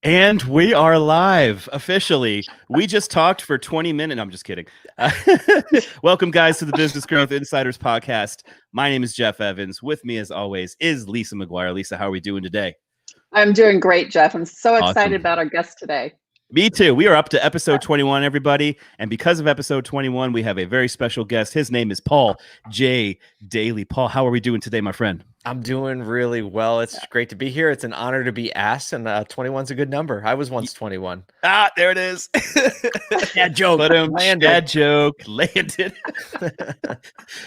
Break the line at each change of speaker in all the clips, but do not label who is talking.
And we are live officially. We just talked for 20 minutes. No, I'm just kidding. Welcome, guys, to the Business Growth Insiders podcast. My name is Jeff Evans. With me, as always, is Lisa McGuire. Lisa, how are we doing today?
I'm doing great, Jeff. I'm so excited
Awesome.
about our guest today.
Me too. We are up to episode 21, everybody. And because of episode 21, we have a very special guest. His name is Paul J. Daly. Paul, how are we doing today, my friend?
I'm doing really well. It's great to be here. It's an honor to be asked, and 21's a good number. I was once 21.
Ah, there it is.
Dad joke.
Landed. Dad joke landed.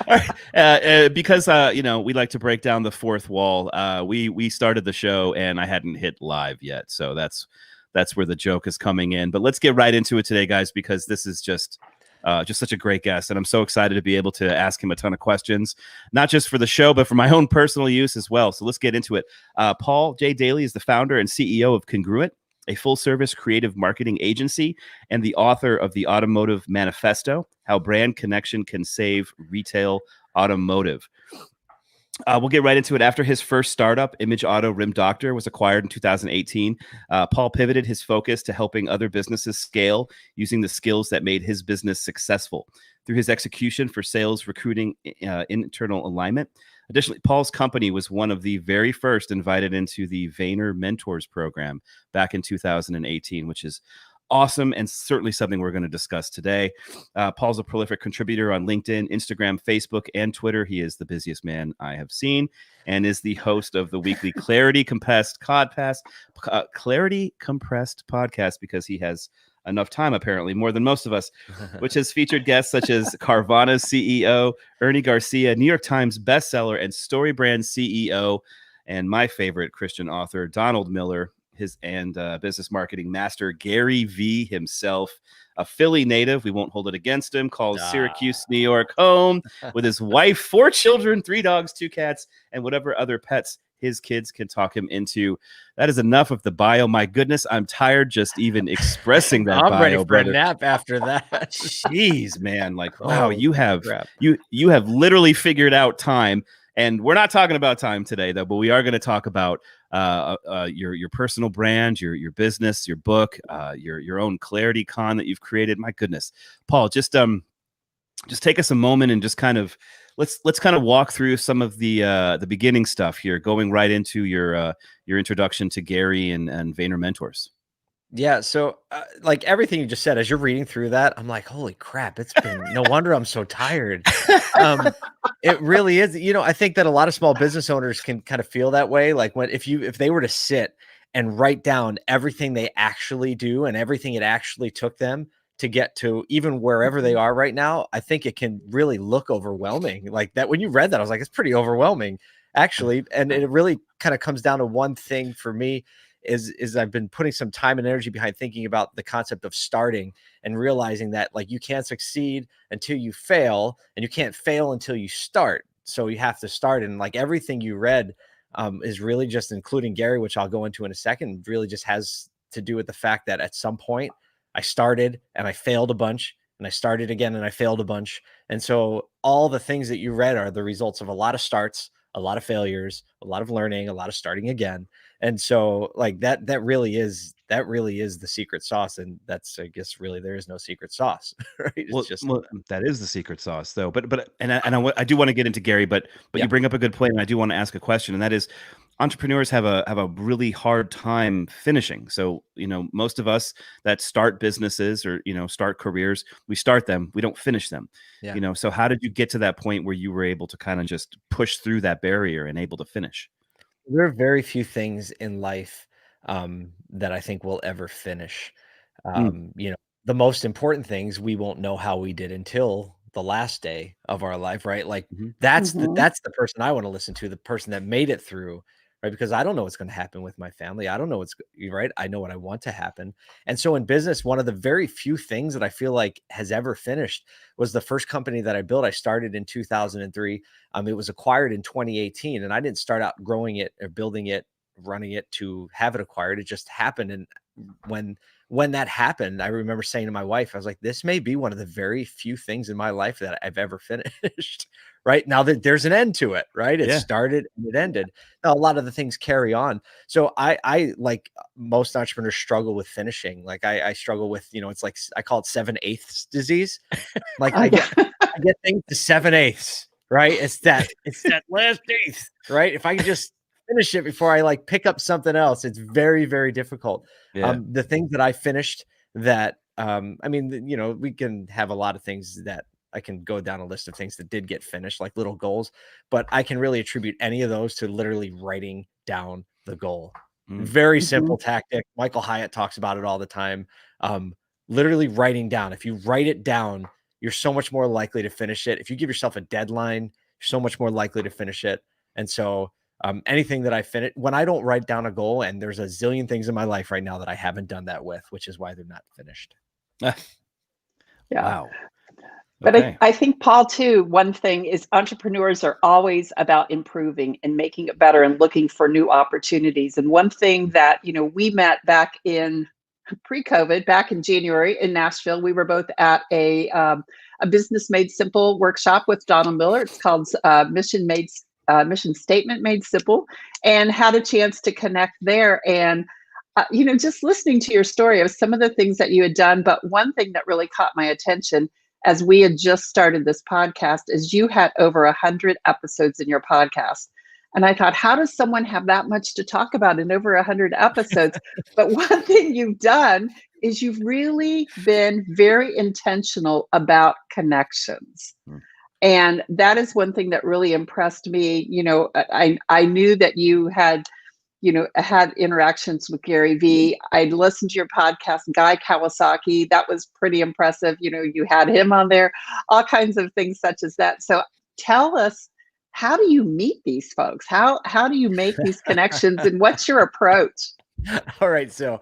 All right. Because we like to break down the fourth wall. We started the show and I hadn't hit live yet, so that's where the joke is coming in. But let's get right into it today, guys, because this is just such a great guest, and I'm so excited to be able to ask him a ton of questions, not just for the show, but for my own personal use as well. So let's get into it. Paul J. Daly is the founder and CEO of Congruent, a full-service creative marketing agency, and the author of the Automotive Manifesto: How Brand Connection Can Save Retail Automotive. We'll get right into it. After his first startup, Image Auto Rim Doctor, was acquired in 2018, Paul pivoted his focus to helping other businesses scale using the skills that made his business successful through his execution for sales, recruiting, internal alignment. Additionally, Paul's company was one of the very first invited into the Vayner Mentors program back in 2018, which is awesome and certainly something we're going to discuss today. Paul's a prolific contributor on LinkedIn, Instagram, Facebook, and Twitter. He is the busiest man I have seen and is the host of the weekly Clarity Compressed podcast because he has enough time, apparently, more than most of us, which has featured guests such as Carvana's CEO, Ernie Garcia, New York Times bestseller and StoryBrand CEO, and my favorite Christian author, Donald Miller, and business marketing master, Gary V himself, a Philly native. We won't hold it against him. Calls Syracuse, New York home with his wife, 4 children, 3 dogs, 2 cats, and whatever other pets his kids can talk him into. That is enough of the bio. My goodness, I'm tired just even expressing that.
I'm
bio,
ready for
brother.
a nap after that.
Jeez, man! Like, wow,
Oh,
you have
crap.
you have literally figured out time. And we're not talking about time today, though, but we are going to talk about your personal brand, your business, your book, your own Clarity Con that you've created. My goodness, Paul, just take us a moment and just kind of let's kind of walk through some of the beginning stuff here, going right into your introduction to Gary and Vayner Mentors.
Yeah. So like everything you just said, as you're reading through that, I'm like, holy crap, it's been no wonder I'm so tired. It really is. I think that a lot of small business owners can kind of feel that way. Like if they were to sit and write down everything they actually do and everything it actually took them to get to even wherever they are right now, I think it can really look overwhelming. Like that, when you read that, I was like, it's pretty overwhelming, actually. And it really kind of comes down to one thing for me. Is I've been putting some time and energy behind thinking about the concept of starting and realizing that like you can't succeed until you fail and you can't fail until you start. So you have to start. And like everything you read is really just, including Gary, which I'll go into in a second, really just has to do with the fact that at some point I started and I failed a bunch and I started again and I failed a bunch. And so all the things that you read are the results of a lot of starts, a lot of failures, a lot of learning, a lot of starting again. And so like that really is the secret sauce. And that's, I guess, really, there is no secret sauce, right? It's
Well, that is the secret sauce, though. But I do want to get into Gary, but
Yeah.
you bring up a good point, and I do want to ask a question, and that is, entrepreneurs have a really hard time finishing. So most of us that start businesses or start careers, we start them, we don't finish them.
Yeah.
So how did you get to that point where you were able to kind of just push through that barrier and able to finish?
There are very few things in life that I think will ever finish. The most important things we won't know how we did until the last day of our life, right? Like that's the person I want to listen to, the person that made it through, right? Because I don't know what's going to happen with my family. I don't know what's right. I know what I want to happen. And so in business, one of the very few things that I feel like has ever finished was the first company that I built. I started in 2003. It was acquired in 2018, and I didn't start out growing it or building it, running it to have it acquired. It just happened. And when that happened, I remember saying to my wife, I was like, this may be one of the very few things in my life that I've ever finished. Right now that there's an end to it, right? It started and it ended. Now, a lot of the things carry on. So I like most entrepreneurs struggle with finishing. Like I struggle with, it's like, I call it 7/8 disease. Like I get things to 7/8, right? It's that last eighth, right? If I can just finish it before I like pick up something else, it's very, very difficult. The things that I finished that, I mean, we can have a lot of things that I can go down a list of things that did get finished, like little goals, but I can really attribute any of those to literally writing down the goal. Very simple tactic. Michael Hyatt talks about it all the time. Literally writing down. If you write it down, you're so much more likely to finish it. If you give yourself a deadline, you're so much more likely to finish it. And so anything that I finish, when I don't write down a goal, and there's a zillion things in my life right now that I haven't done that with, which is why they're not finished.
Wow.
But I think, Paul, too, one thing is entrepreneurs are always about improving and making it better and looking for new opportunities. And one thing that, we met back in pre-COVID, back in January in Nashville, we were both at a Business Made Simple workshop with Donald Miller. It's called Mission Statement Made Simple, and had a chance to connect there. And just listening to your story of some of the things that you had done, but one thing that really caught my attention as we had just started this podcast is you had over 100 episodes in your podcast. And I thought, how does someone have that much to talk about in over 100 episodes? But one thing you've done is you've really been very intentional about connections. And that is one thing that really impressed me. I knew that you had had interactions with Gary Vee. I listened to your podcast, Guy Kawasaki. That was pretty impressive. You had him on there, all kinds of things such as that. So tell us, how do you meet these folks? How do you make these connections, and what's your approach?
All right. So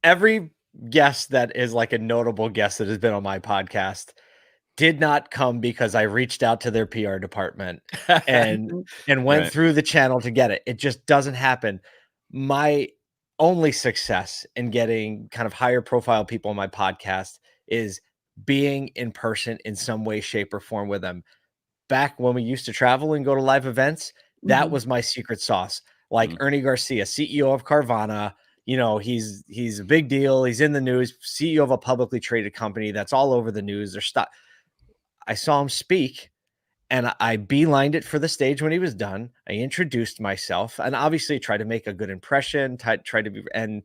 every guest that is like a notable guest that has been on my podcast did not come because I reached out to their PR department and went through the channel to get it. It just doesn't happen. My only success in getting kind of higher profile people on my podcast is being in person in some way, shape, or form with them. Back when we used to travel and go to live events, that was my secret sauce. Like Ernie Garcia, CEO of Carvana, he's a big deal. He's in the news, CEO of a publicly traded company that's all over the news. There's stuff. I saw him speak, and I beelined it for the stage when he was done. I introduced myself and obviously tried to make a good impression, tried to be, and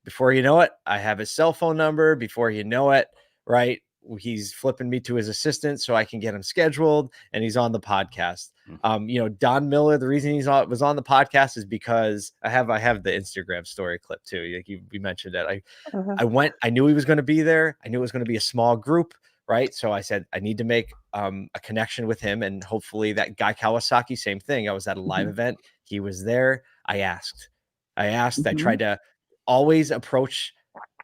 before you know it, I have his cell phone number. Before you know it, right, he's flipping me to his assistant so I can get him scheduled, and he's on the podcast. Don Miller, the reason was on the podcast is because I have the Instagram story clip too. Like you mentioned it. I knew he was going to be there. I knew it was going to be a small group. Right. So I said, I need to make a connection with him, and hopefully that Guy Kawasaki, same thing. I was at a live event. He was there. I asked, I tried to always approach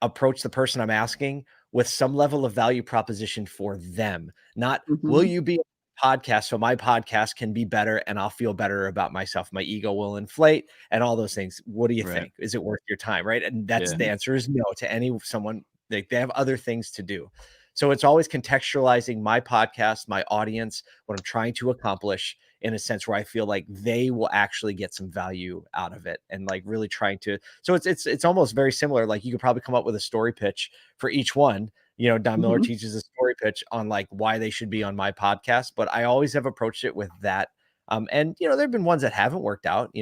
the person I'm asking with some level of value proposition for them. Not, will you be on a podcast so my podcast can be better and I'll feel better about myself? My ego will inflate and all those things. What do you think? Is it worth your time? Right. And that's the answer is no to someone. They have other things to do. So it's always contextualizing my podcast, my audience, what I'm trying to accomplish in a sense where I feel like they will actually get some value out of it, and like really trying to. So it's almost very similar. Like you could probably come up with a story pitch for each one. Don Miller teaches a story pitch on like why they should be on my podcast, but I always have approached it with that. And there've been ones that haven't worked out.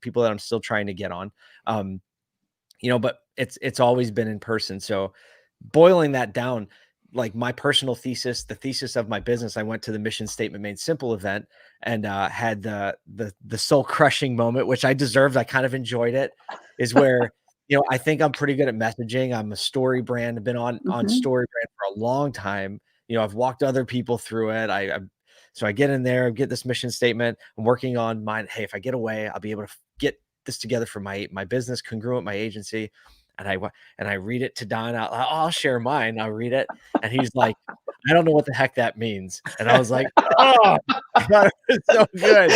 People that I'm still trying to get on. But it's always been in person. So boiling that down, like my personal thesis, the thesis of my business, I went to the Mission Statement Made Simple event and had the soul crushing moment, which I deserved. I kind of enjoyed it, is where, I think I'm pretty good at messaging. I'm a story brand. I've been on story brand for a long time. I've walked other people through it. So I get in there, get this mission statement. I'm working on mine. Hey, if I get away, I'll be able to get this together for my business, congruent, my agency. And I read it to Don. I'll share mine. I'll read it. And he's like, I don't know what the heck that means. And I was like, oh, I thought it was so good.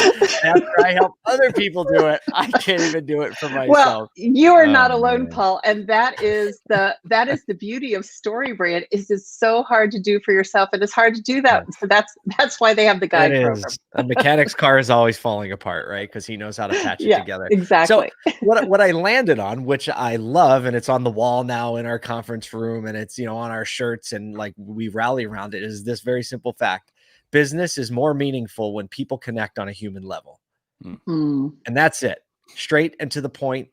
After I help other people do it, I can't even do it for myself.
Well, you are not
Oh,
alone,
man.
Paul, and that is the beauty of StoryBrand. Is it's so hard to do for yourself, and it's hard to do that. So that's why they have the guide program.
A mechanic's car is always falling apart, right? Because he knows how to patch it together.
Exactly.
So what I landed on, which I love, and it's on the wall now in our conference room, and it's on our shirts, and like we rally around it, is this very simple fact: business is more meaningful when people connect on a human level.
Mm-hmm.
And that's it. Straight and to the point.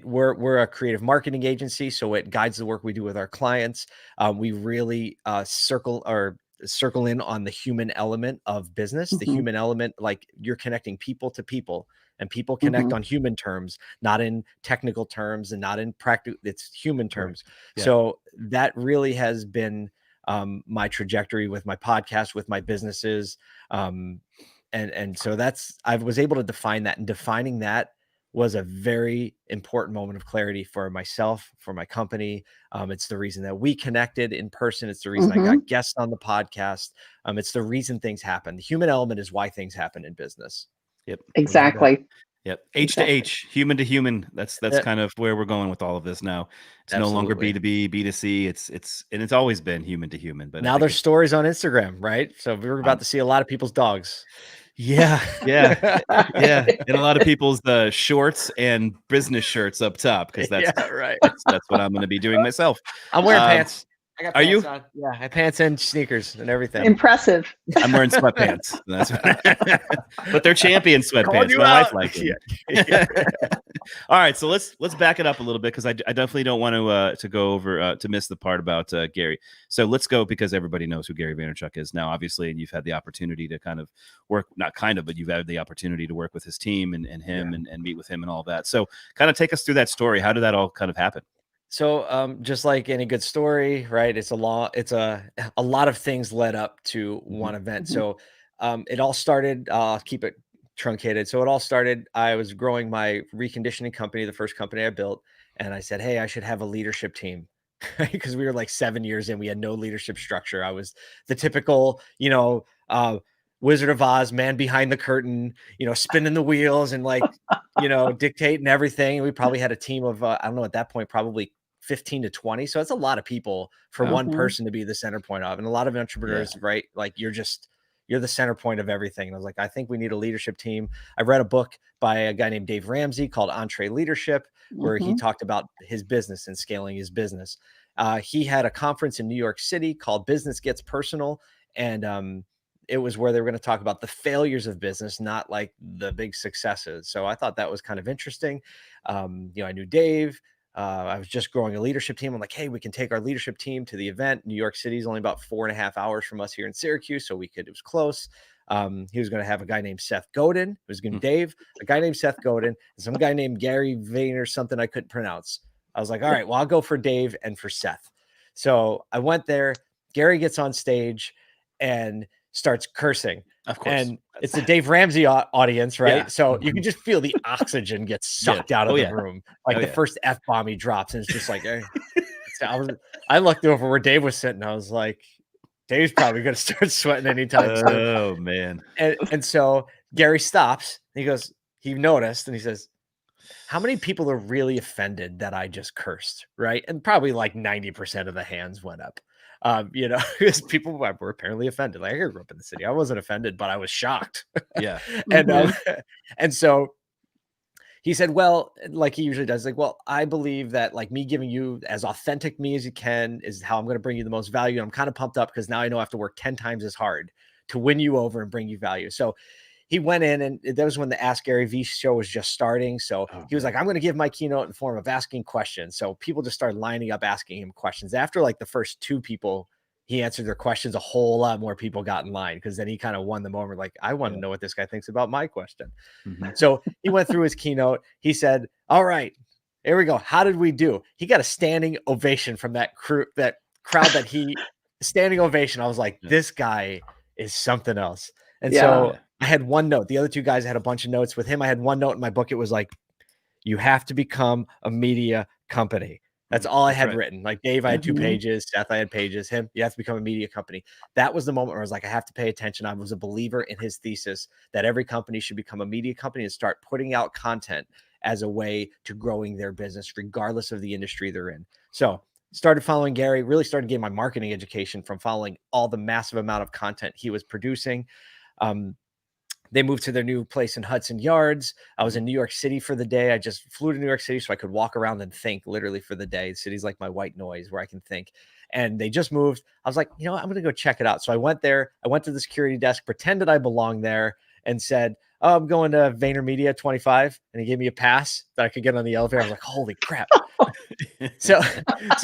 We're a creative marketing agency, so it guides the work we do with our clients. We really circle in on the human element of business, the human element, like you're connecting people to people, and people connect on human terms, not in technical terms and not in practical. It's human terms. Yeah. So that really has been my trajectory with my podcast, with my businesses. And so I was able to define that, and defining that was a very important moment of clarity for myself, for my company. It's the reason that we connected in person. It's the reason I got guests on the podcast. It's the reason things happen. The human element is why things happen in business.
Yep.
Exactly.
Yep. H to H, human to human. That's kind of where we're going with all of this now. It's no longer B2B, B2C. It's always been human to human. But
now there's stories on Instagram, right? So we're about to see a lot of people's dogs.
Yeah. And a lot of people's shorts and business shirts up top, because that's
right.
That's what I'm going to be doing myself.
I'm wearing pants. I got
pants. Are you?
On. Yeah, I have pants and sneakers and everything.
Impressive.
I'm wearing sweatpants. But they're champion sweatpants. My wife likes them. Yeah. All right, so let's back it up a little bit, because I definitely don't want to go over to miss the part about Gary. So let's go, because everybody knows who Gary Vaynerchuk is now, obviously, and you've had the opportunity to kind of work, but you've had the opportunity to work with his team and him and meet with him and all that. So kind of take us through that story. How did that all kind of happen?
So just like any good story, right? It's a lot of things led up to one event. So it all started, I'll keep it truncated. So it all started, I was growing my reconditioning company, the first company I built. And I said, hey, I should have a leadership team, because we were like 7 years in, we had no leadership structure. I was the typical, Wizard of Oz, man behind the curtain, spinning the wheels and dictating everything. And we probably had a team of, I don't know, at that point, probably 15 to 20. So it's a lot of people for one person to be the center point of. And a lot of entrepreneurs, right? Like you're the center point of everything. And I was like, I think we need a leadership team. I read a book by a guy named Dave Ramsey called Entree Leadership, where he talked about his business and scaling his business. He had a conference in New York City called Business Gets Personal. And it was where they were going to talk about the failures of business, not like the big successes. So I thought that was kind of interesting. I knew Dave. I was just growing a leadership team. I'm like, hey, we can take our leadership team to the event. New York City is only about 4.5 hours from us here in Syracuse, so it was close. He was going to have a guy named Seth Godin. It was going to be Dave, a guy named Seth Godin, and some guy named Gary Vayner, something I couldn't pronounce. I was like, all right, well, I'll go for Dave and for Seth. So I went there. Gary gets on stage and starts cursing.
Of course.
And it's a Dave Ramsey audience, right?
Yeah.
So you can just feel the oxygen get sucked out of the room. Like the first F-bomb he drops, and it's just like, I looked over where Dave was sitting. I was like, Dave's probably going to start sweating anytime soon.
Oh, man.
And so Gary stops. He goes, he noticed, and he says, how many people are really offended that I just cursed, right? And probably like 90% of the hands went up. Because people were apparently offended. Like, I grew up in the city. I wasn't offended, but I was shocked.
Yeah.
And so he said, well, like he usually does, like, well, I believe that like me giving you as authentic me as you can is how I'm going to bring you the most value. I'm kind of pumped up because now I know I have to work 10 times as hard to win you over and bring you value. So he went in, and that was when the Ask Gary V show was just starting. So he was like, I'm going to give my keynote in the form of asking questions. So people just started lining up, asking him questions. After like the first 2 people, he answered their questions. A whole lot more people got in line, because then he kind of won them over. Like, I want to know what this guy thinks about my question. So he went through his keynote. He said, all right, here we go. How did we do? He got a standing ovation from that crowd that standing ovation. I was like, this guy is something else. And so I had one note. The other 2 guys had a bunch of notes. With him, I had one note in my book. It was like, you have to become a media company. That's all I had
right.
written. Like Dave, I had 2 pages. Seth, I had pages. Him, you have to become a media company. That was the moment where I was like, I have to pay attention. I was a believer in his thesis that every company should become a media company and start putting out content as a way to growing their business, regardless of the industry they're in. So started following Gary, really started getting my marketing education from following all the massive amount of content he was producing. They moved to their new place in Hudson Yards. I was in New York City for the day. I just flew to New York City so I could walk around and think literally for the day. The city's like my white noise where I can think. And they just moved. I was like, you know what? I'm going to go check it out. So I went there. I went to the security desk, pretended I belonged there, and said, oh, I'm going to VaynerMedia 25. And he gave me a pass that I could get on the elevator. I was like, holy crap. So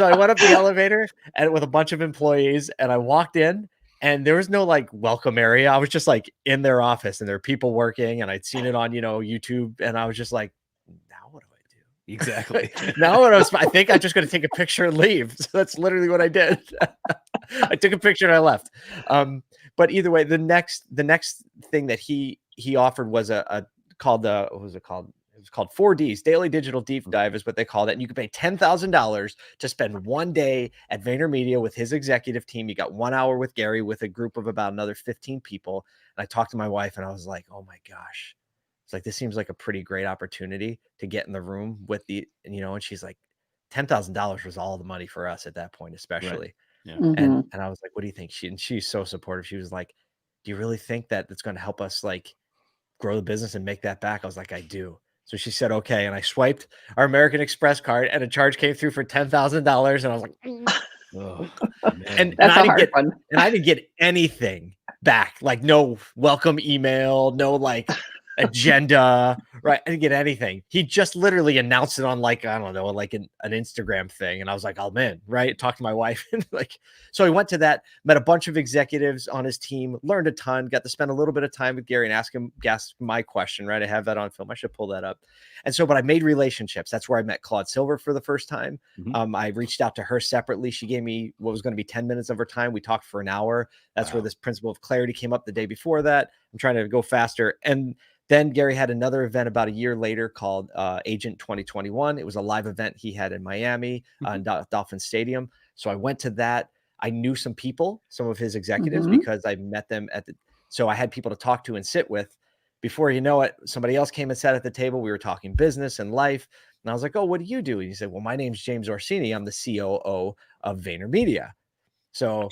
I went up the elevator and with a bunch of employees, and I walked in. And there was no like welcome area. I was just like in their office and there were people working and I'd seen it on, YouTube. And I was just like, now what do I do?
Exactly.
Now I think I'm just going to take a picture and leave. So that's literally what I did. I took a picture and I left. But either way, the next thing that he offered was what was it called? It was called 4Ds, Daily Digital Deep Dive is what they called it. And you could pay $10,000 to spend one day at VaynerMedia with his executive team. You got 1 hour with Gary with a group of about another 15 people. And I talked to my wife and I was like, oh my gosh. It's like, this seems like a pretty great opportunity to get in the room with and she's like, $10,000 was all the money for us at that point, especially.
Right.
Yeah. And I was like, what do you think? She's so supportive. She was like, do you really think that it's going to help us like grow the business and make that back? I was like, I do. So she said, okay. And I swiped our American Express card and a charge came through for $10,000. And I was like,
oh,
and I
didn't get anything back. Like no welcome email, no like agenda, right? I didn't get anything. He just literally announced it on like, I don't know, like an Instagram thing. And I was like, I'm in, right? Talked to my wife. And like, so I went to that, met a bunch of executives on his team, learned a ton, got to spend a little bit of time with Gary and ask my question, right? I have that on film. I should pull that up. And so, but I made relationships. That's where I met Claude Silver for the first time. I reached out to her separately. She gave me what was going to be 10 minutes of her time. We talked for an hour. That's where this principle of clarity came up the day before that. I'm trying to go faster. And then Gary had another event about a year later called Agent 2021. It was a live event he had in Miami in Dolphin Stadium. So I went to that. I knew some people, some of his executives, because I met them so I had people to talk to and sit with. Before you know it, somebody else came and sat at the table. We were talking business and life. And I was like, oh, what do you do? And he said, well, my name's James Orsini. I'm the COO of VaynerMedia. So,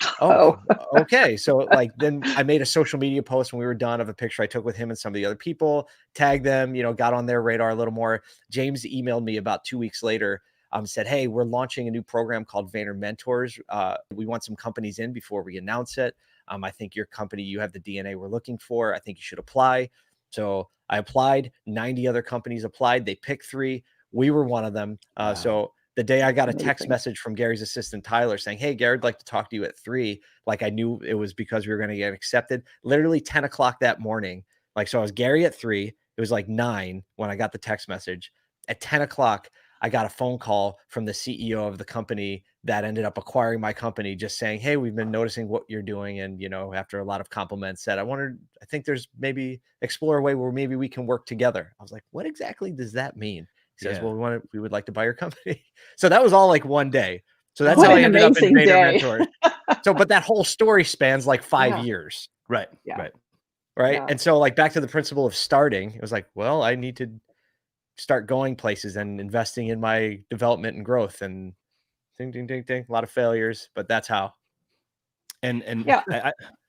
okay. So like, then I made a social media post when we were done of a picture I took with him and some of the other people, tagged them, got on their radar a little more. James emailed me about 2 weeks later, said, hey, we're launching a new program called Vayner Mentors. We want some companies in before we announce it. I think your company, you have the DNA we're looking for. I think you should apply. So I applied, 90 other companies applied. They picked 3. We were one of them. So the day I got a text message from Gary's assistant, Tyler, saying, hey, Gary, I'd like to talk to you at 3. Like I knew it was because we were going to get accepted. Literally 10 o'clock that morning. Like, so I was Gary at 3. It was like 9 when I got the text message. At 10 o'clock, I got a phone call from the CEO of the company that ended up acquiring my company, just saying, hey, we've been noticing what you're doing. And, after a lot of compliments said, I think there's maybe explore a way where maybe we can work together. I was like, what exactly does that mean? He says, well, we would like to buy your company. So that was all like one day. So that's how I ended up in Vayner Mentors. So, but that whole story spans like 5 years.
Right.
Yeah.
Right.
Yeah. And so like back to the principle of starting, it was like, well, I need to start going places and investing in my development and growth, and ding, ding, ding, ding, a lot of failures, but that's how.
And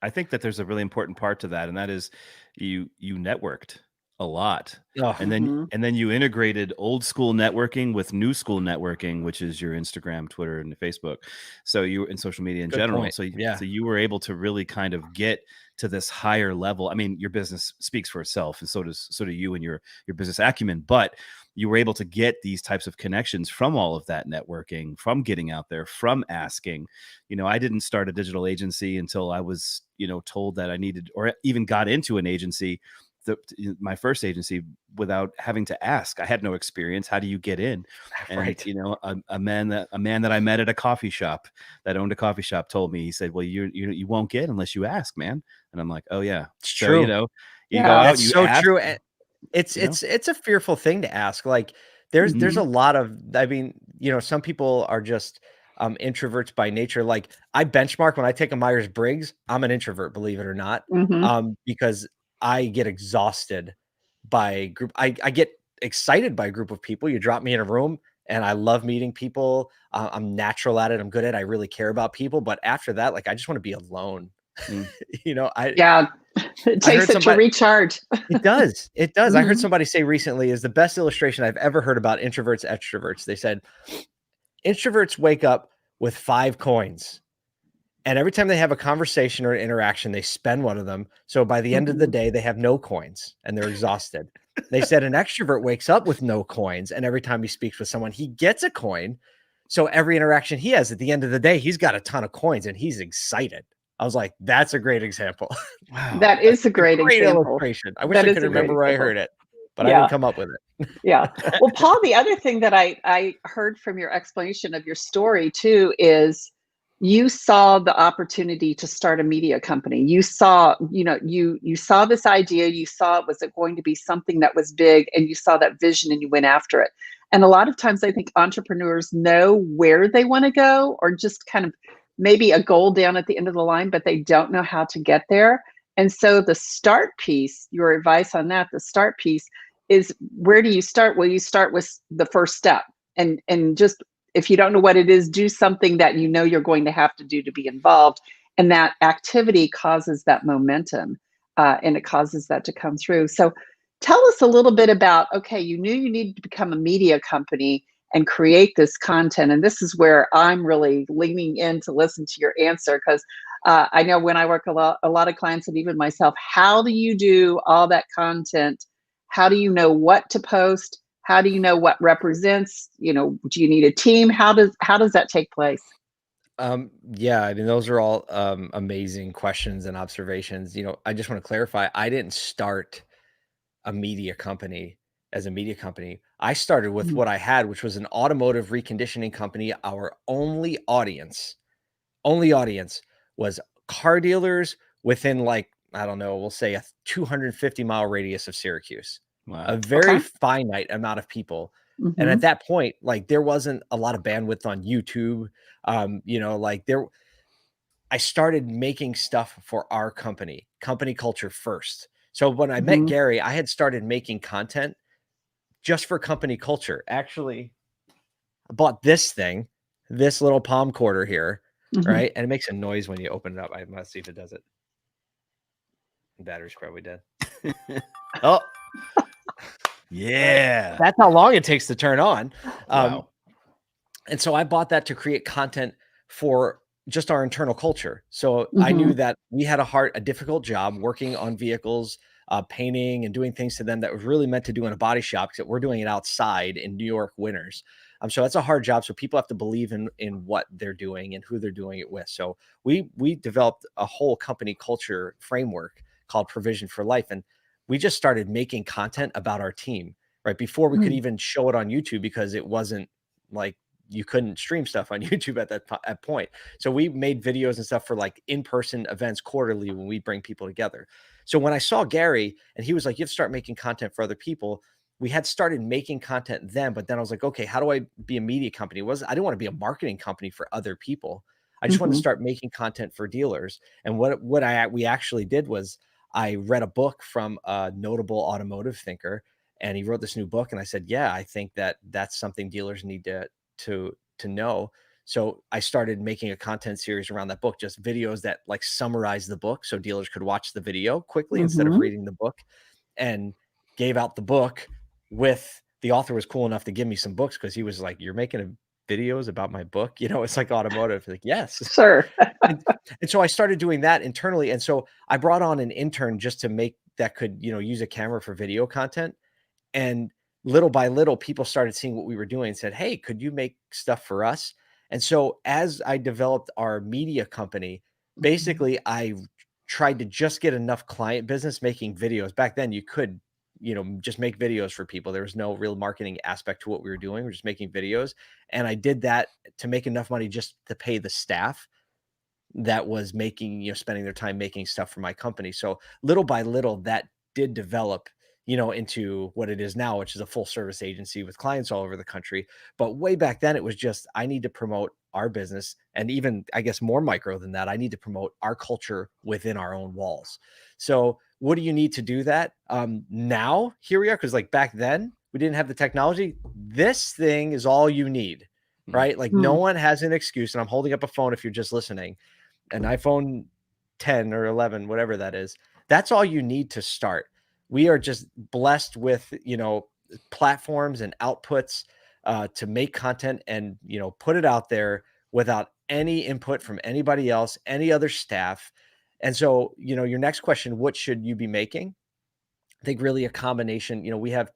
I think that there's a really important part to that. And that is you networked a lot. And then you integrated old school networking with new school networking, which is your Instagram, Twitter, and Facebook. So you in social media in general.
Point.
So you were able to really kind of get to this higher level. I mean, your business speaks for itself, and so do you and your business acumen. But you were able to get these types of connections from all of that networking, from getting out there, from asking. I didn't start a digital agency until I was, told that I needed, or even got into an agency. My first agency, without having to ask. I had no experience. How do you get in? And
right.
A man that I met at a coffee shop that owned a coffee shop told me, he said, well, you won't get unless you ask, man. And I'm like, oh yeah,
it's
so,
true.
You go out,
that's
you
so
ask,
true. It's a fearful thing to ask. Like there's a lot of, I mean, some people are just introverts by nature. Like I benchmark when I take a Myers-Briggs, I'm an introvert, believe it or not, because I get exhausted by group. I get excited by a group of people. You drop me in a room and I love meeting people. I'm natural at it. I'm good at it. I really care about people. But after that, like, I just want to be alone.
It takes it to recharge.
It does. It does. I heard somebody say recently is the best illustration I've ever heard about introverts, extroverts. They said introverts wake up with 5 coins. And every time they have a conversation or an interaction, they spend one of them. So by the end of the day, they have no coins and they're exhausted. They said an extrovert wakes up with no coins. And every time he speaks with someone, he gets a coin. So every interaction he has at the end of the day, he's got a ton of coins and he's excited. I was like, that's a great example.
Wow. That is a great example.
Illustration. I wish I could remember where I heard it, but I didn't come up with it.
Yeah. Well, Paul, the other thing that I heard from your explanation of your story too is you saw the opportunity to start a media company. You saw, you saw this idea, you saw it was going to be something that was big, and you saw that vision and you went after it. And a lot of times I think entrepreneurs know where they want to go, or just kind of maybe a goal down at the end of the line, but they don't know how to get there. And so the start piece, your advice on that, the start piece is, where do you start? Well, you start with the first step, and just, if you don't know what it is, do something that you know you're going to have to do to be involved. And that activity causes that momentum, and it causes that to come through. So tell us a little bit about, okay, you knew you needed to become a media company and create this content. And this is where I'm really leaning in to listen to your answer, because I know when I work a lot of clients, and even myself, how do you do all that content? How do you know what to post? How do you know what represents? Do you need a team? How does that take place?
Yeah, I mean, those are all amazing questions and observations. I just want to clarify, I didn't start a media company as a media company. I started with what I had, which was an automotive reconditioning company. Our only audience was car dealers within, like, I don't know, we'll say a 250-mile radius of Syracuse. Wow. A very finite amount of people. And at that point, like, there wasn't a lot of bandwidth on YouTube. I started making stuff for our company culture first. So when I met Gary, I had started making content just for company culture. Actually, I bought this little palm quarter here, right? And it makes a noise when you open it up. I must see if it does it. The battery's probably dead. Oh,
yeah.
That's how long it takes to turn on.
Wow.
And so I bought that to create content for just our internal culture. So I knew that we had a difficult job working on vehicles, painting and doing things to them that was really meant to do in a body shop, because we're doing it outside in New York winters. So that's a hard job. So people have to believe in what they're doing and who they're doing it with. So we developed a whole company culture framework called Provision for Life. And we just started making content about our team right before we could even show it on YouTube, because it wasn't like you couldn't stream stuff on YouTube at that point. So we made videos and stuff for like in-person events quarterly when we bring people together. So when I saw Gary and he was like, you have to start making content for other people, we had started making content then, but then I was like, okay, how do I be a media company? I didn't want to be a marketing company for other people. I just wanted to start making content for dealers. And what we actually did was, I read a book from a notable automotive thinker, and he wrote this new book. And I said, yeah, I think that's something dealers need to know. So I started making a content series around that book, just videos that like summarize the book so dealers could watch the video quickly instead of reading the book, and gave out the book with, the author was cool enough to give me some books, because he was like, you're making videos about my book, it's like automotive. Like, yes,
sure.
and so I started doing that internally. And so I brought on an intern just to make that could, use a camera for video content. And little by little, people started seeing what we were doing and said, hey, could you make stuff for us? And so as I developed our media company, basically I tried to just get enough client business making videos. Back then you could, just make videos for people. There was no real marketing aspect to what we were doing. We're just making videos. And I did that to make enough money just to pay the staff that was making, spending their time making stuff for my company. So little by little, that did develop, into what it is now, which is a full service agency with clients all over the country. But way back then, it was just, I need to promote our business. And even, I guess, more micro than that, I need to promote our culture within our own walls. So what do you need to do that? Now here we are. Cause like back then we didn't have the technology. This thing is all you need, right? Like no one has an excuse. And I'm holding up a phone. If you're just listening, an iPhone 10 or 11, whatever that is, that's all you need to start. We are just blessed with, platforms and outputs to make content and, put it out there without any input from anybody else, any other staff. And so, your next question, what should you be making? I think really a combination, we have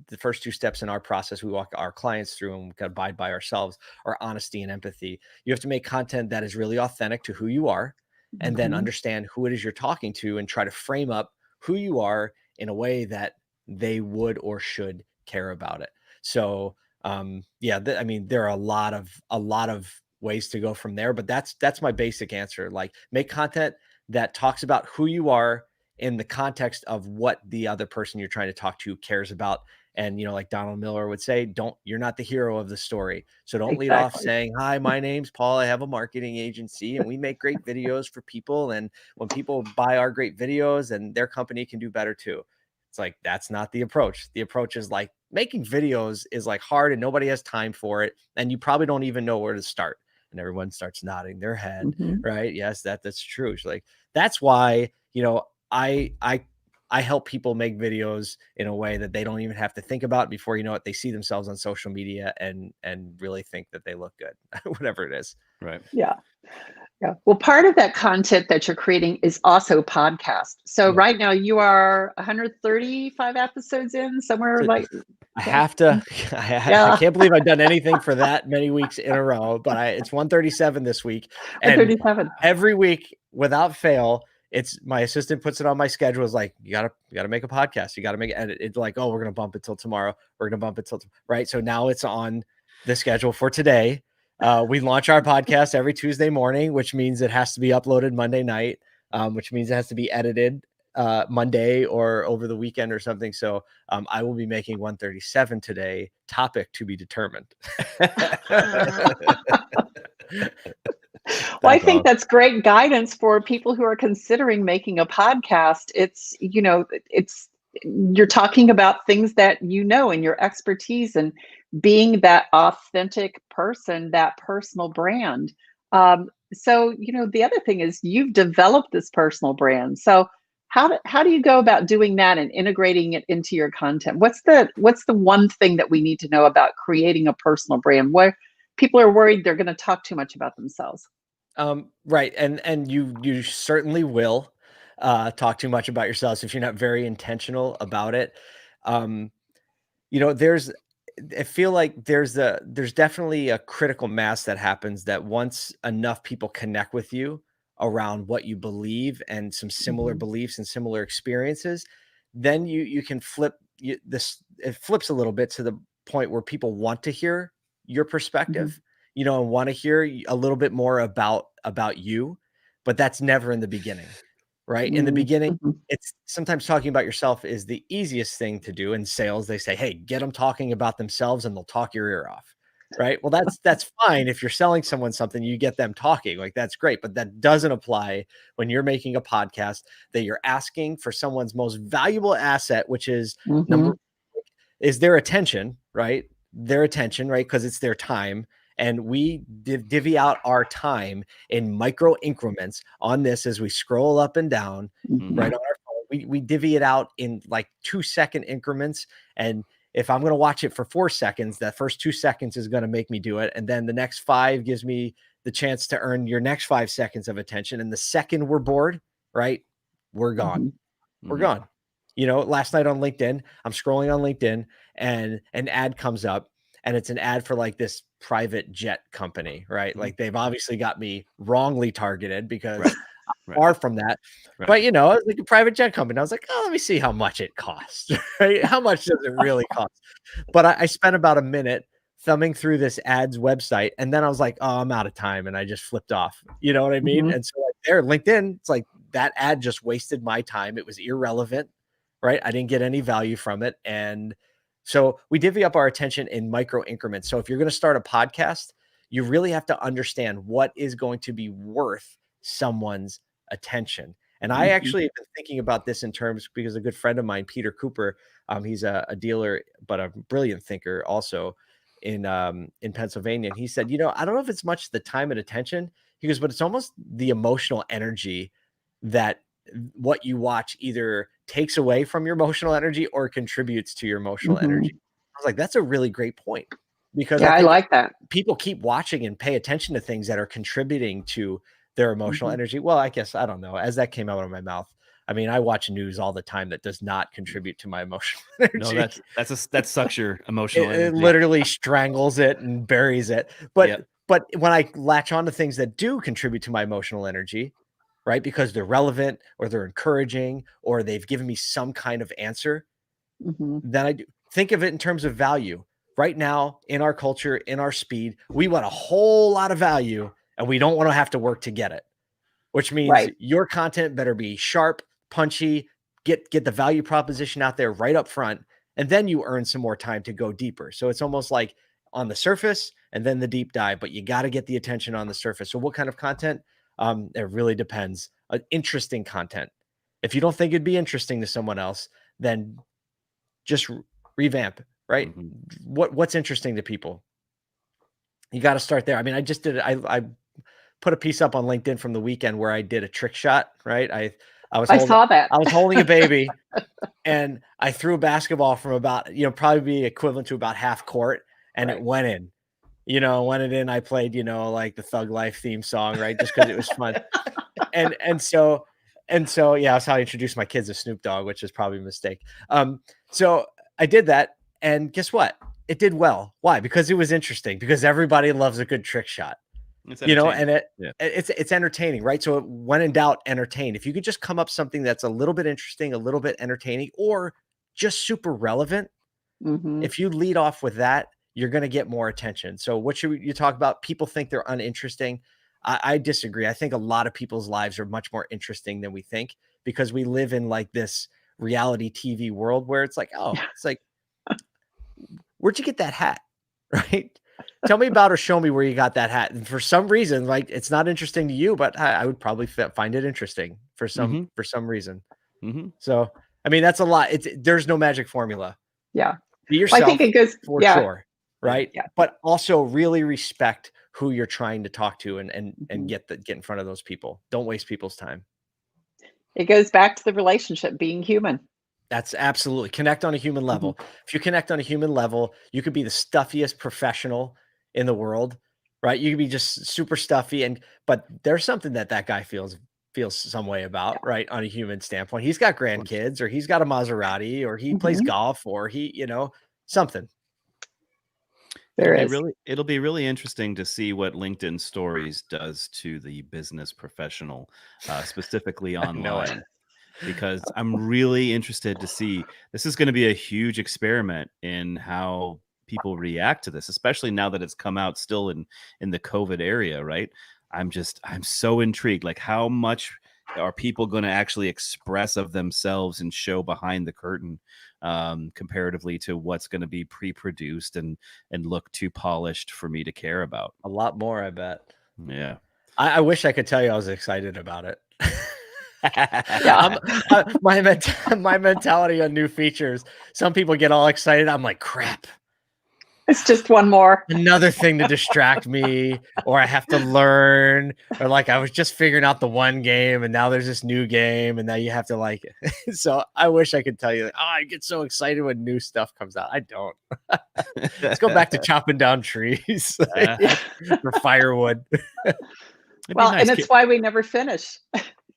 the first two steps in our process. We walk our clients through and we can abide by ourselves, our honesty and empathy. You have to make content that is really authentic to who you are, and then understand who it is you're talking to and try to frame up who you are in a way that they would or should care about it. So, there are a lot of ways to go from there, but that's my basic answer. Like, make content that talks about who you are in the context of what the other person you're trying to talk to cares about. And, like Donald Miller would say, you're not the hero of the story. So don't lead off saying, hi, my name's Paul. I have a marketing agency and we make great videos for people. And when people buy our great videos, and their company can do better too. It's like, that's not the approach. The approach is like, making videos is like hard and nobody has time for it. And you probably don't even know where to start. And everyone starts nodding their head, right? Yes, that's true. It's like, that's why, I help people make videos in a way that they don't even have to think about. Before you know it, they see themselves on social media and really think that they look good, whatever it is.
Right.
Yeah. Yeah. Well, part of that content that you're creating is also podcast. So right now you are 135 episodes in, somewhere like.
I have to. I can't believe I've done anything for that many weeks in a row, but it's 137 this week, and
137
every week without fail. It's my assistant puts it on my schedule. Is like, you gotta make a podcast. You gotta make it. And it's like, oh, we're gonna bump it till tomorrow. We're gonna bump it till right. So now it's on the schedule for today. We launch our podcast every Tuesday morning, which means it has to be uploaded Monday night, which means it has to be edited Monday or over the weekend or something. So I will be making 137 today. Topic to be determined.
Well, I think that's great guidance for people who are considering making a podcast. It's, you're talking about things that and your expertise, and being that authentic person, that personal brand. So, the other thing is you've developed this personal brand. So how do you go about doing that and integrating it into your content? What's the one thing that we need to know about creating a personal brand where people are worried they're going to talk too much about themselves?
Right. And you certainly will talk too much about yourselves if you're not very intentional about it. I feel like there's definitely a critical mass that happens that once enough people connect with you around what you believe and some similar beliefs and similar experiences, then you can flip this. It flips a little bit to the point where people want to hear your perspective, and want to hear a little bit more about you, but that's never in the beginning, right? In the beginning, it's sometimes talking about yourself is the easiest thing to do. In sales, they say, hey, get them talking about themselves and they'll talk your ear off, right? Well, that's fine. If you're selling someone something, you get them talking, like that's great, but that doesn't apply when you're making a podcast that you're asking for someone's most valuable asset, which is is their attention, right? Their attention, right? Because it's their time. And we divvy out our time in micro increments on this as we scroll up and down right on our phone. We divvy it out in like 2-second increments. And if I'm going to watch it for 4 seconds, that first 2 seconds is going to make me do it. And then the next 5 gives me the chance to earn your next 5 seconds of attention. And the second we're bored, right, we're gone. We're gone. Last night on LinkedIn, I'm scrolling on LinkedIn and an ad comes up. And it's an ad for like this private jet company, right? Like they've obviously got me wrongly targeted because I'm far from that. Right. But it's like a private jet company. I was like, oh, let me see how much it costs, right? How much does it really cost? But I spent about a minute thumbing through this ad's website, and then I was like, oh, I'm out of time, and I just flipped off. You know what I mean? And so like there, LinkedIn, it's like that ad just wasted my time. It was irrelevant, right? I didn't get any value from it. And so we divvy up our attention in micro increments. So if you're going to start a podcast, you really have to understand what is going to be worth someone's attention. And I actually have been thinking about this in terms, because a good friend of mine, Peter Cooper, he's a dealer, but a brilliant thinker also in Pennsylvania. And he said, I don't know if it's much the time and attention. He goes, but it's almost the emotional energy that what you watch either takes away from your emotional energy or contributes to your emotional energy. I was like, that's a really great point, because
I like that.
People keep watching and pay attention to things that are contributing to their emotional energy. Well, I guess, I don't know, as that came out of my mouth, I mean, I watch news all the time that does not contribute to my emotional energy.
No, that sucks your emotional energy.
It literally strangles it and buries it. But when I latch on to things that do contribute to my emotional energy, right, because they're relevant or they're encouraging or they've given me some kind of answer, then I do think of it in terms of value. Right now, in our culture, in our speed, we want a whole lot of value and we don't want to have to work to get it, which means your content better be sharp, punchy, get the value proposition out there right up front, and then you earn some more time to go deeper. So it's almost like on the surface and then the deep dive, but you got to get the attention on the surface. So what kind of content? It really depends. Interesting content. If you don't think it'd be interesting to someone else, then just revamp, right? What's interesting to people? You got to start there. I mean, I just did it. I put a piece up on LinkedIn from the weekend where I did a trick shot, right? I
saw that.
I was holding a baby and I threw a basketball from about, probably be equivalent to about half court, and it went in. When it in, I played, like the Thug Life theme song, right? Just because it was fun. and so, yeah, that's how I introduced my kids to Snoop Dogg, which is probably a mistake. So I did that, and guess what? It did well. Why? Because it was interesting, because everybody loves a good trick shot. And it's entertaining, right? So when in doubt, entertain. If you could just come up something that's a little bit interesting, a little bit entertaining, or just super relevant, if you lead off with that, you're going to get more attention. So what should you talk about? People think they're uninteresting. I disagree. I think a lot of people's lives are much more interesting than we think, because we live in like this reality TV world where it's like, it's like, where'd you get that hat? Right? Tell me about or show me where you got that hat. And for some reason, like, it's not interesting to you, but I would probably find it interesting for some reason. So, I mean, that's a lot. There's no magic formula.
Yeah.
Be yourself,
I think it goes
for sure. Right.
Yeah.
But also really respect who you're trying to talk to and get in front of those people. Don't waste people's time.
It goes back to the relationship, being human.
That's absolutely connect on a human level. If you connect on a human level, you could be the stuffiest professional in the world, right? You could be just super stuffy, but there's something that guy feels some way about, right? On a human standpoint, he's got grandkids, or he's got a Maserati, or he plays golf, or he, something.
It'll be really interesting to see what LinkedIn Stories does to the business professional, specifically online. Because I'm really interested to see. This is going to be a huge experiment in how people react to this, especially now that it's come out still in the COVID area, right? I'm so intrigued. Like, how much are people going to actually express of themselves and show behind the curtain, comparatively to what's going to be pre-produced and look too polished for me to care about?
A lot more, I bet.
Yeah.
I wish I could tell you I was excited about it. My mentality on new features. Some people get all excited. I'm like, crap.
It's just one more.
Another thing to distract me, or I have to learn, or like I was just figuring out the one game and now there's this new game and now you have to like it. So I wish I could tell you, like, I get so excited when new stuff comes out. I don't. Let's go back to chopping down trees for firewood.
Well, nice. And it's why we never finish.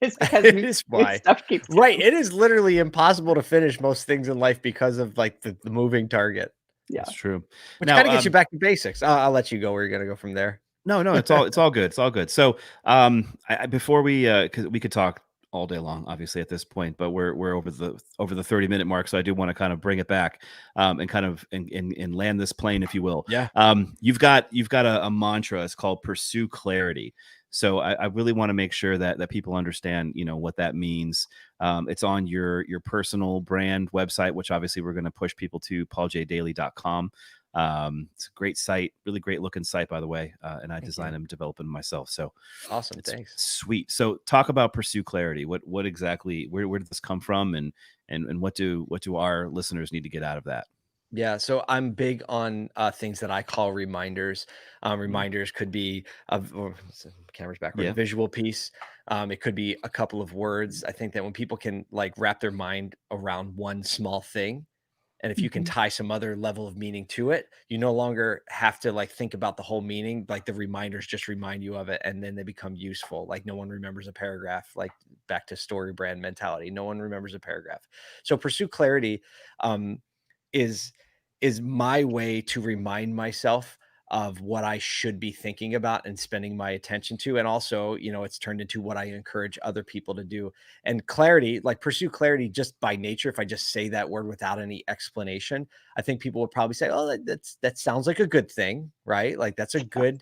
It's because new stuff keeps going.
Right. It is literally impossible to finish most things in life because of like the moving target.
Yeah,
that's true.
Which kind of gets you back to basics. I'll let you go where you're going to go from there.
No, it's all good. It's all good. So, before because we could talk all day long, obviously at this point, but we're over the 30-minute mark. So I do want to kind of bring it back, and kind of and land this plane, if you will.
Yeah.
You've got a mantra. It's called Pursue Clarity. So I really want to make sure that people understand, what that means. It's on your personal brand website, which obviously we're going to push people to pauljdaly.com. It's a great site, really great looking site, by the way. And I design them, develop them myself. So
awesome.
it's
Thanks.
sweet. So talk about Pursue Clarity. What exactly, where did this come from? And what do our listeners need to get out of that?
Yeah, so I'm big on things that I call reminders. Reminders could be camera's backward,
Yeah.
a visual piece. It could be a couple of words. I think that when people can like wrap their mind around one small thing, and if you can tie some other level of meaning to it, you no longer have to like think about the whole meaning. Like the reminders just remind you of it, and then they become useful. Like no one remembers a paragraph. Like back to story brand mentality, no one remembers a paragraph. So Pursue Clarity. Is my way to remind myself of what I should be thinking about and spending my attention to. And also, it's turned into what I encourage other people to do. And clarity, like Pursue Clarity just by nature, if I just say that word without any explanation, I think people would probably say, oh, that sounds like a good thing, right? Like that's a good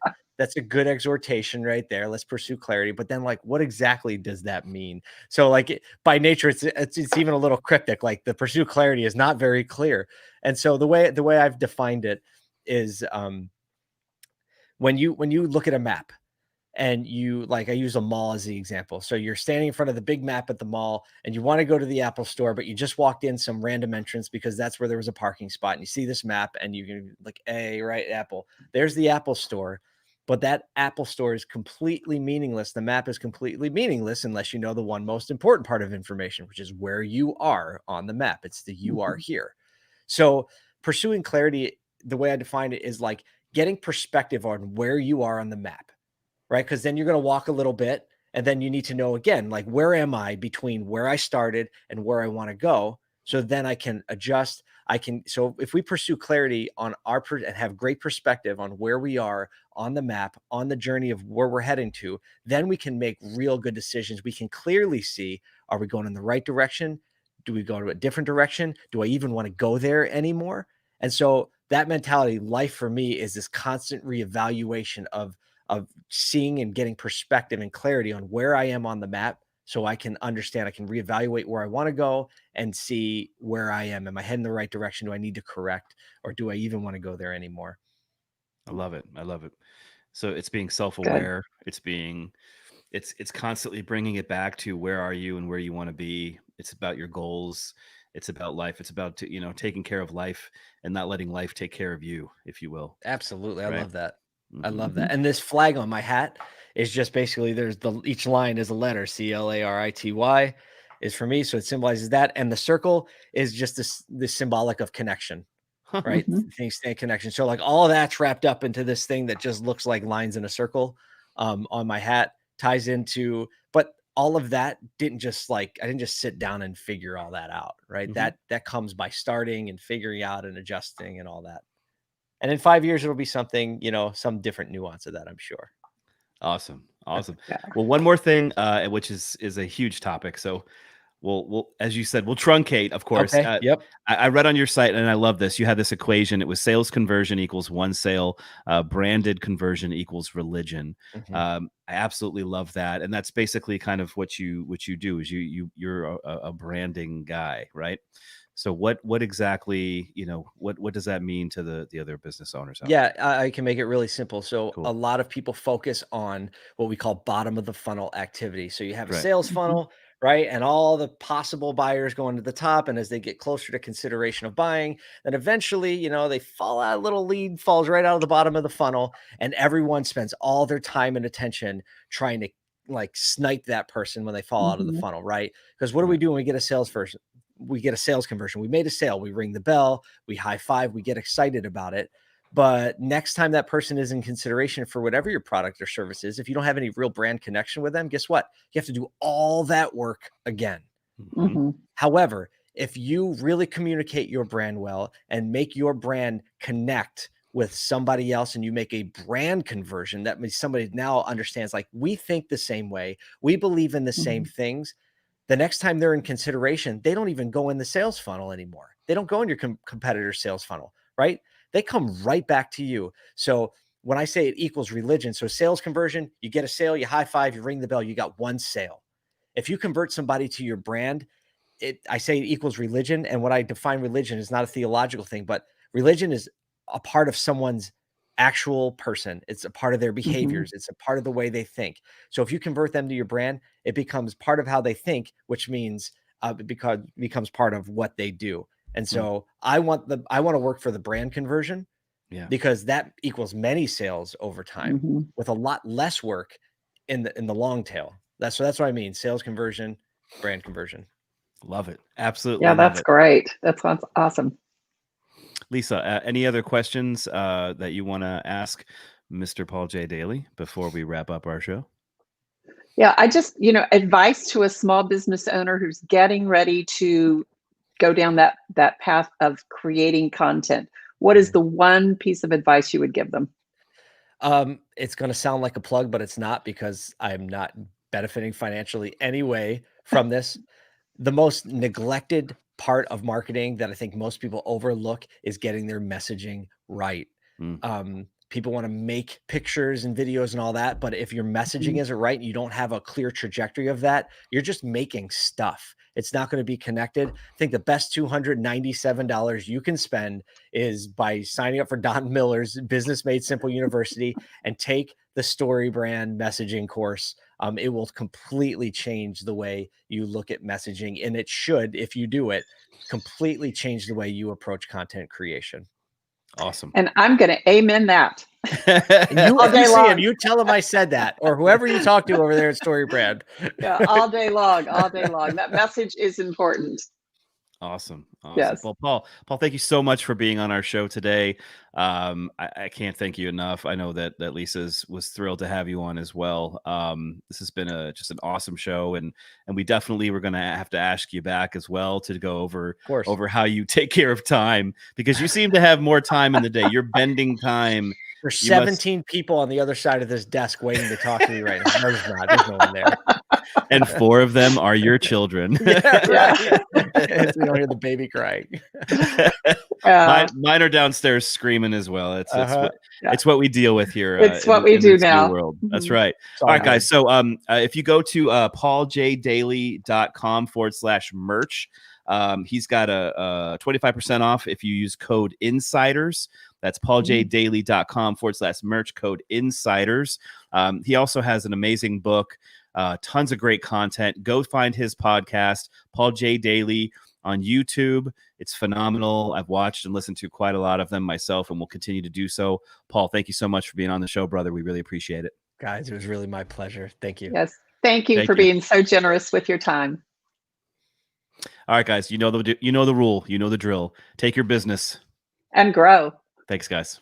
exhortation right there. Let's pursue clarity. But then like, what exactly does that mean? So like by nature, it's even a little cryptic. Like the Pursue Clarity is not very clear. And so the way I've defined it is when you look at a map and you like, I use a mall as the example. So you're standing in front of the big map at the mall and you want to go to the Apple store, but you just walked in some random entrance because that's where there was a parking spot, and you see this map and you can like, hey, right, Apple, there's the Apple store. But that Apple store is completely meaningless. The map is completely meaningless unless you know the one most important part of information, which is where you are on the map. It's the you are here. So pursuing clarity, the way I define it is like getting perspective on where you are on the map, right? Because then you're going to walk a little bit and then you need to know again, like, where am I between where I started and where I want to go? So then I can adjust. So if we pursue clarity on and have great perspective on where we are on the map, on the journey of where we're heading to, then we can make real good decisions. We can clearly see, are we going in the right direction? Do we go to a different direction? Do I even want to go there anymore? And so that mentality, life for me is this constant reevaluation of seeing and getting perspective and clarity on where I am on the map, so I can understand, I can reevaluate where I want to go and see where I am. Am I heading the right direction? Do I need to correct, or do I even want to go there anymore?
I love it. I love it. So it's being self-aware. It's constantly bringing it back to where are you and where you want to be. It's about your goals. It's about life. It's about, taking care of life and not letting life take care of you, if you will.
Absolutely. I
Right.
love that. I
Mhm.
love that. And this flag on my hat is just basically each line is a letter, CLARITY is for me. So it symbolizes that. And the circle is just this symbolic of connection, right? Things stay connection. So like all of that's wrapped up into this thing that just looks like lines in a circle on my hat, ties into, but all of that I didn't just sit down and figure all that out, right? That comes by starting and figuring out and adjusting and all that. And in 5 years, it'll be something, some different nuance of that, I'm sure.
Awesome. Well, one more thing, which is a huge topic. So we'll, as you said, we'll truncate, of course.
Okay. Yep.
I read on your site, and I love this. You had this equation. It was sales conversion equals one sale, branded conversion equals religion. I absolutely love that, and that's basically kind of what you do. Is you're a branding guy, right? So what exactly, what does that mean to the other business owners out there?
Yeah, I can make it really simple. So a
Cool.
lot of people focus on what we call bottom of the funnel activity. So you have a
Right.
sales funnel, right? And all the possible buyers going to the top. And as they get closer to consideration of buying, then eventually, they fall out, a little lead falls right out of the bottom of the funnel. And everyone spends all their time and attention trying to like snipe that person when they fall out of the funnel, right? Because what do we
Right.
do when we get a salesperson? We get a sales conversion. We made a sale. We ring the bell. We high five. We get excited about it. But next time that person is in consideration for whatever your product or service is, if you don't have any real brand connection with them, guess what? You have to do all that work again. However, if you really communicate your brand well and make your brand connect with somebody else, and you make a brand conversion, that means somebody now understands, like, we think the same way. We believe in the same things. The next time they're in consideration, they don't even go in the sales funnel anymore. They don't go in your competitor's sales funnel, right? They come right back to you. So when I say it equals religion, so sales conversion, you get a sale, you high five, you ring the bell, you got one sale. If you convert somebody to your brand, I say it equals religion. And what I define religion is not a theological thing, but religion is a part of someone's actual person. It's a part of their behaviors. It's a part of the way they think. So if you convert them to your brand, it becomes part of how they think, which means it becomes part of what they do. And so I want to work for the brand conversion, because that equals many sales over time with a lot less work in the long tail. That's what I mean. Sales conversion, brand conversion.
Love it. Absolutely.
Yeah, that's great. That sounds awesome.
Lisa, any other questions that you want to ask Mr. Paul J. Daly before we wrap up our show?
Yeah, I just, advice to a small business owner who's getting ready to go down that path of creating content. What is the one piece of advice you would give them?
It's going to sound like a plug, but it's not, because I'm not benefiting financially anyway from this. The most neglected part of marketing that I think most people overlook is getting their messaging right. People want to make pictures and videos and all that, but if your messaging isn't right and you don't have a clear trajectory of that, you're just making stuff. It's not going to be connected. I think the best $297 you can spend is by signing up for Don Miller's Business Made Simple University and take the Story Brand messaging course. It will completely change the way you look at messaging, and it should, if you do it, completely change the way you approach content creation.
Awesome.
And I'm going to amen that.
You see him, you tell him I said that, or whoever you talk to over there at Story Brand.
Yeah, all day long. That message is important.
Awesome.
Yes.
Well, Paul, thank you so much for being on our show today. I can't thank you enough. I know that Lisa was thrilled to have you on as well. This has been just an awesome show, and we definitely were going to have to ask you back as well to go over how you take care of time, because you seem to have more time in the day. You're bending time.
There's 17 people on the other side of this desk waiting to talk to me right now. There's no one there.
And 4 of them are your children.
Yeah, right. We don't hear the baby crying.
Mine are downstairs screaming as well. It's what we deal with here.
It's what we do now.
World. That's right. All right, guys. So if you go to pauljddaly.com/merch, he's got a 25% off if you use code insiders. That's pauljddaly.com/merch, code insiders. He also has an amazing book, tons of great content. Go find his podcast, Paul J. Daly, on YouTube. It's phenomenal. I've watched and listened to quite a lot of them myself, and will continue to do so. Paul, thank you so much for being on the show, brother. We really appreciate it.
Guys, it was really my pleasure. Thank you.
Yes. Thank you for being so generous with your time.
All right, guys, you know the rule, you know the drill. Take your business
and grow.
Thanks, guys.